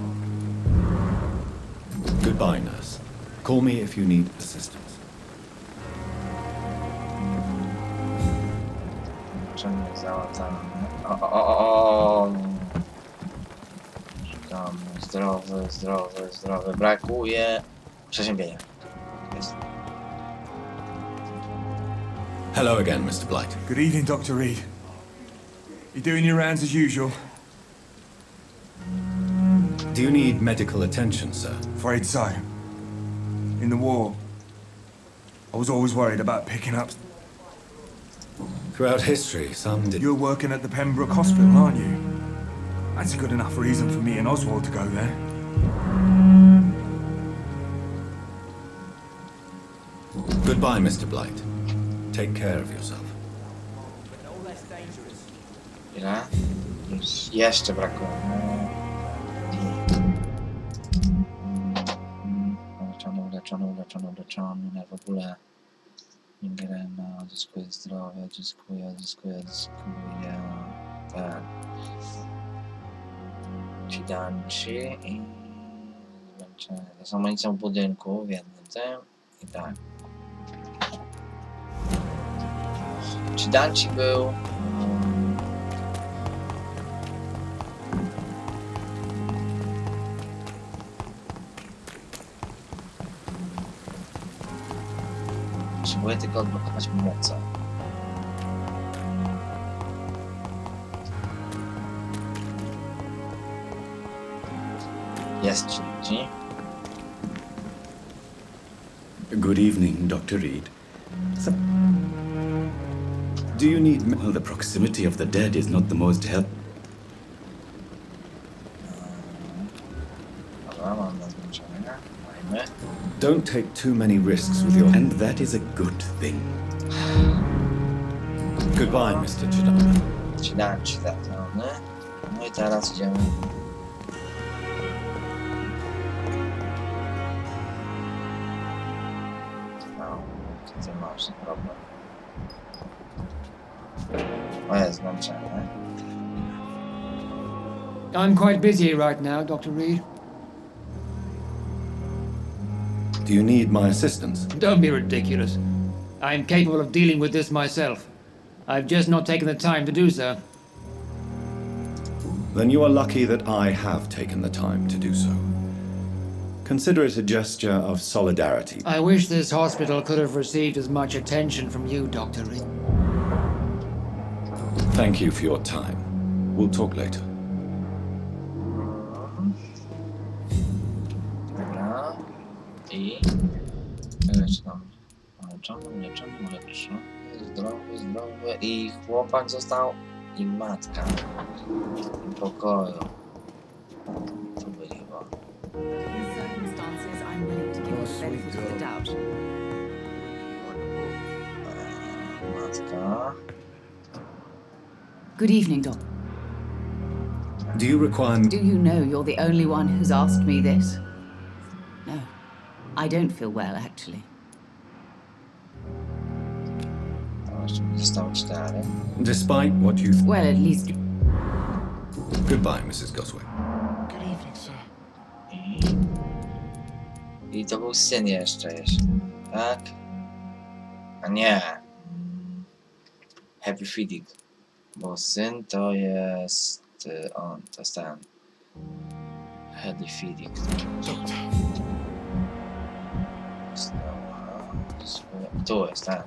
Goodbye, nurse. Call me if you need assistance. Czemu jest załatane? O. Szukamy. Zdrowy. Brakuje przeziębienia. Jest. Hello again, Mr. Blight. Good evening, Dr. Reed. You doing your rounds as usual? Do you need medical attention, sir? Afraid so. In the war, I was always worried about picking up... Throughout history, some did... You're working at the Pembroke Hospital, aren't you? That's a good enough reason for me and Oswald to go there. Goodbye, Mr. Blight. Take care of yourself. Ile? Jeszcze brakuje. Uleczony, w ogóle migrena, odzyskuje zdrowie, odzyskuje. Tak. Fidanci i zmęczenie. To są amunicją w budynku w jednym tym. I tak. Czy Danci był... Potrzebuję tylko odblokować moce. Jest ci. Good evening, Dr. Reed. Do you need... Well, the proximity of the dead is not the most help... Dobra, mam naznaczenia. Dajmy. Don't take too many risks with your... And that is a good thing. Goodbye, Mr. Chidam. Ci zatrony. No i teraz idziemy. No, ty masz problem. O, jest zmęczenie. I'm quite busy right now, Dr. Reed. Do you need my assistance? Don't be ridiculous. I'm capable of dealing with this myself. I've just not taken the time to do so. Then you are lucky that I have taken the time to do so. Consider it a gesture of solidarity. I wish this hospital could have received as much attention from you, Dr. Reed. Thank you for your time. We'll talk later. Dobra. I... Leczą. Zdrowy. I chłopak został. I matka. W pokoju. To by chyba. Matka. Good evening, Doc. Do you require... Do you know you're the only one who's asked me this? No. I don't feel well, actually. Zostało 4. Despite what you... Well, at least... Goodbye, Mrs. Gosway. Good evening, sir. I to był syn jeszcze, tak? A nie. Happy Feeding. Bo syn to jest... on, to jest ten... Happy Feeding. Tu jest ten.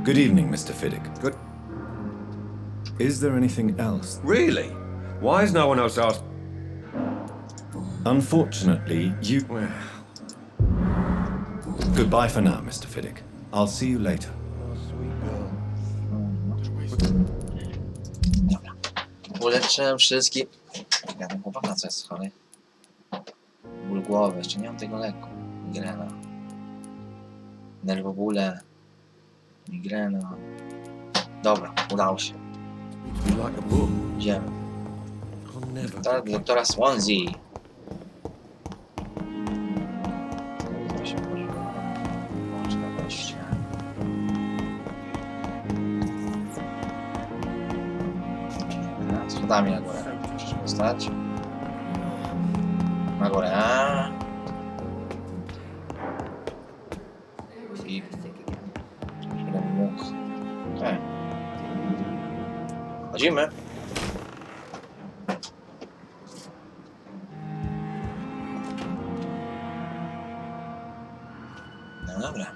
Good evening, Mr. Fiddick. Good. Is there anything else? Really? Why has no one else asked? Unfortunately, you... Goodbye for now, Mr. Fiddick. I'll see you later. Dobra. Uleczyłem wszystkich. Ja tam chłopaka co jest chory. Ból głowy, jeszcze nie mam tego leku. Migrena. Nerwobóle. Migrena. Dobra, udało się. Idziemy. Doktora Swansea. To się można wejść. Schodami na górę. Muszę dostać. Na górę. I... Okay. Chodzimy. No dobra.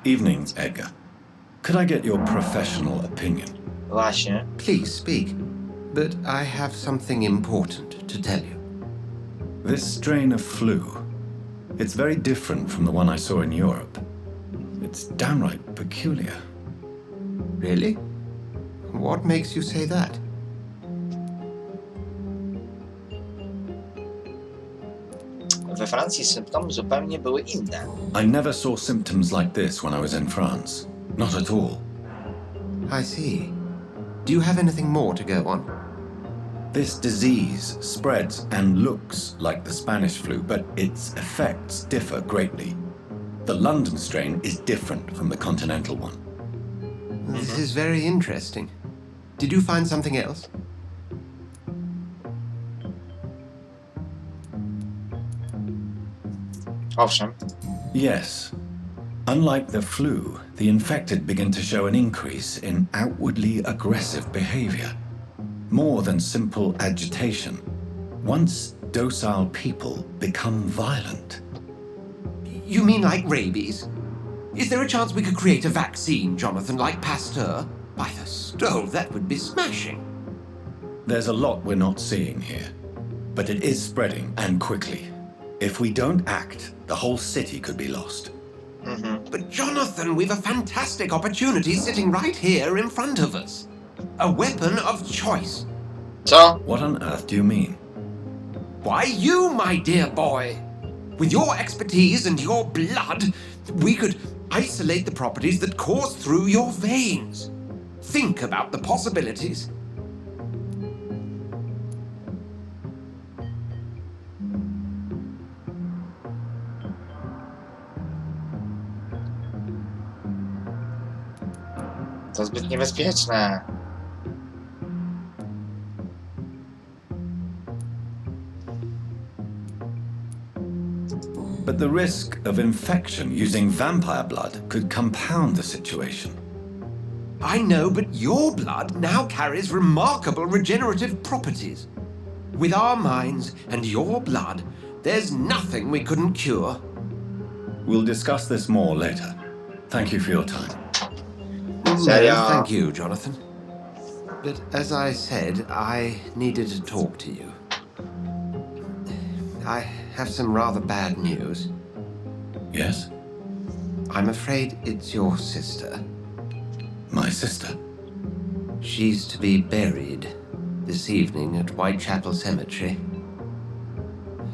Evening, Edgar. Could I get your professional opinion? Właśnie. Please speak. But I have something important to tell you. This strain of flu, it's very different from the one I saw in Europe. It's downright peculiar. Really? What makes you say that? We Francji symptomy zupełnie były inne. I never saw symptoms like this when I was in France. Not at all. I see. Do you have anything more to go on? This disease spreads and looks like the Spanish flu, but its effects differ greatly. The London strain is different from the continental one. This is very interesting. Did you find something else? Owszem. Yes. Unlike the flu, the infected begin to show an increase in outwardly aggressive behavior. More than simple agitation. Once docile people become violent. You mean like rabies? Is there a chance we could create a vaccine, Jonathan, like Pasteur? By the stole, that would be smashing. There's a lot we're not seeing here. But it is spreading, and quickly. If we don't act, the whole city could be lost. But Jonathan, we've a fantastic opportunity sitting right here in front of us. A weapon of choice. So? What on earth do you mean? Why, you, my dear boy. With your expertise and your blood, we could isolate the properties that course through your veins. Think about the possibilities. To zbyt niebezpieczne. But the risk of infection using vampire blood could compound the situation. I know, but your blood now carries remarkable regenerative properties. With our minds and your blood, there's nothing we couldn't cure. We'll discuss this more later. Thank you for your time. No, thank you, Jonathan. But as I said, I needed to talk to you. I have some rather bad news. Yes? I'm afraid it's your sister. My sister? She's to be buried this evening at Whitechapel Cemetery.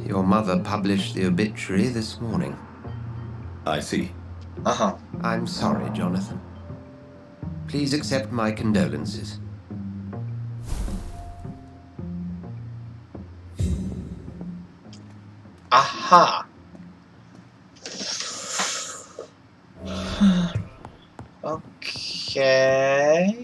Your mother published the obituary this morning. I see. I'm sorry, Jonathan. Please accept my condolences. Aha! Okej.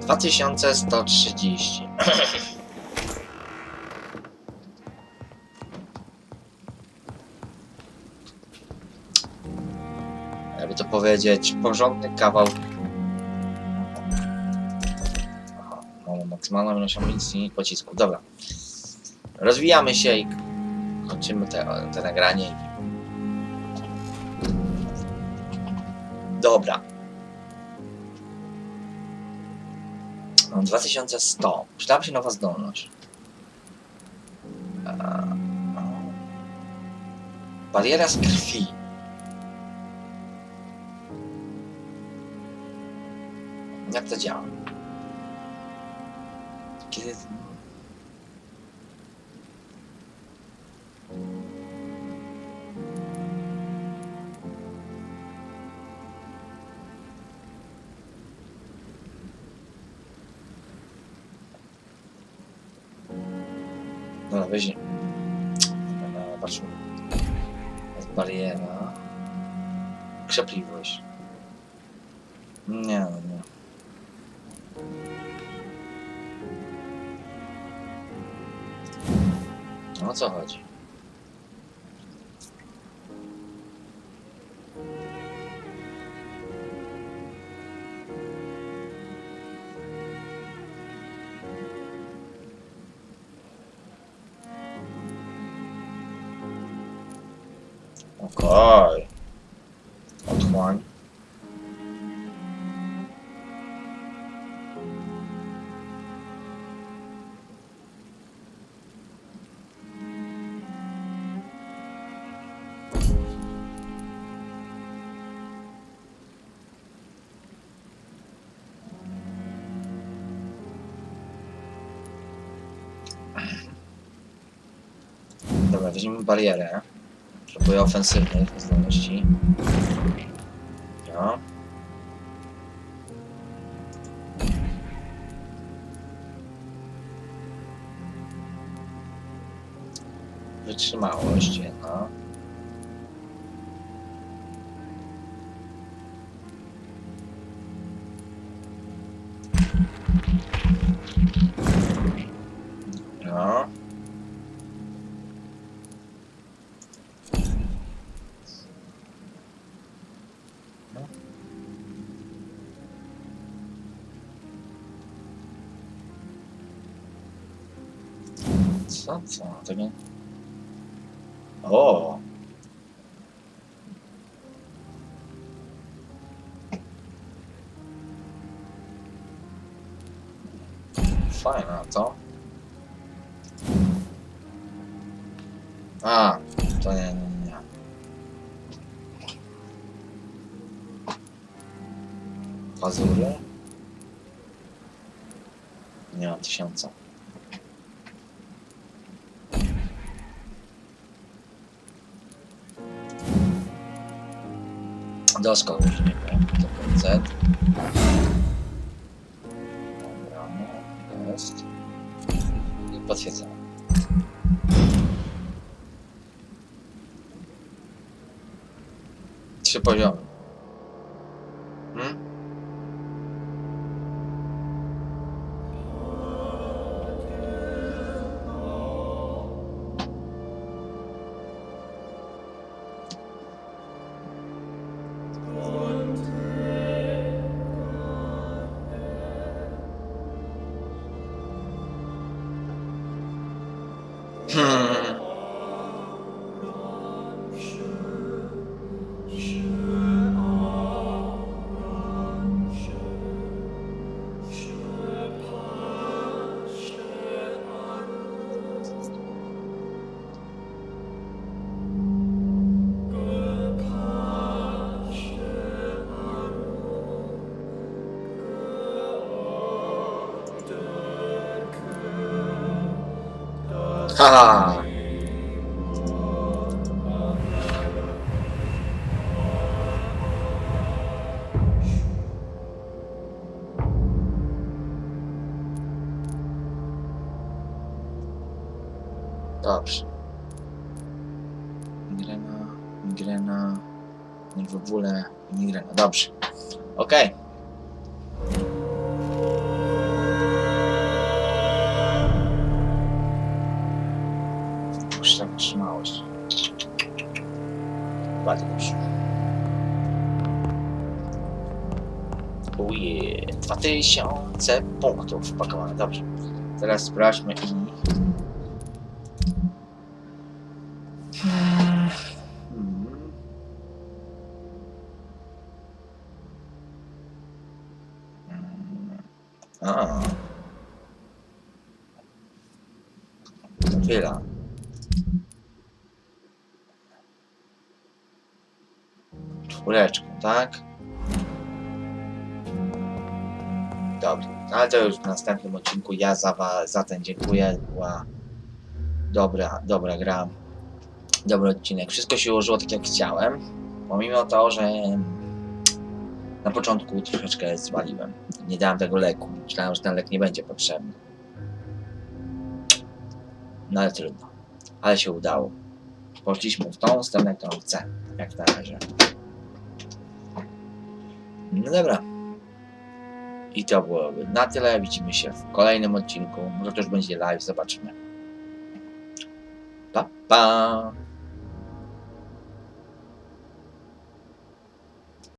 Dwa 2130. Jakby to powiedzieć, porządny kawał. Aha, mamy maksymalną ilość amunicji i pocisków. Dobra. Rozwijamy się i kończymy te nagranie. Dobra. Mam 2100. Przydałaby się nowa zdolność. Bariera z krwi. Jak to działa? Kiedy... Dobra, weź. Patrzmy. Jest bariera. Krzepliwość. Nie, no nie. O co chodzi? Okej. Otchłań. Dobra, weźmiemy barierę. Próbuję ofensywnych zdolności. No. Wytrzymałość jedna. Co? Tego... O! Fajne, co? A, to nie. Pazury? Nie mam 1000. Doskok już nie wiem, to Z. Dobra, no, jest. I potwierdzamy. Trzy poziomy. Haha! Dobrze. Migrena, nerwobóle, migrena. Dobrze. Okej. Wytrzymałość. Bardzo dobrze. Uje, 2000 punktów wpakowane. Dobrze. Teraz sprawdźmy i... Chwila. Czwóreczką, tak? Dobrze, ale to już w następnym odcinku. Ja za ten dziękuję. Była dobra gra. Dobry odcinek. Wszystko się ułożyło tak jak chciałem. Pomimo to, że na początku troszeczkę zwaliłem. Nie dałem tego leku. Myślałem, że ten lek nie będzie potrzebny. No ale trudno. Ale się udało. Poszliśmy w tą stronę, którą chcę. Jak na razie. No dobra. I to byłoby na tyle. Widzimy się w kolejnym odcinku. Może to już będzie live. Zobaczymy. Pa, pa!